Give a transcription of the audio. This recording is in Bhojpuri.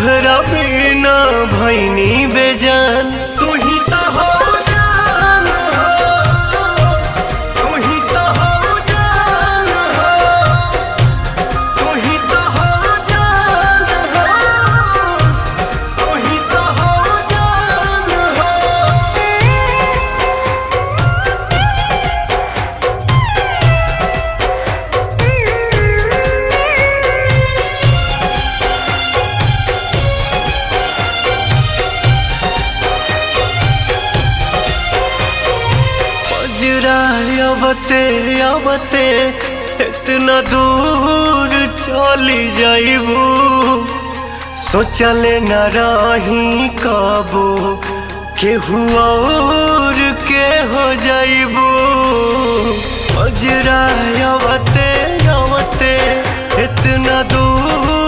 तोहरा बिना भैनी बेजान। तू ही तो हो जान हो, तू ही तो हो जान हो, तू ही तो हो जान हो, तू ही तो हो जान हो। अबते अबते इतना दूर चली जाइबू, सोचले न रही कबो केहू और के हो जाइबू। अबते अबते इतना दूर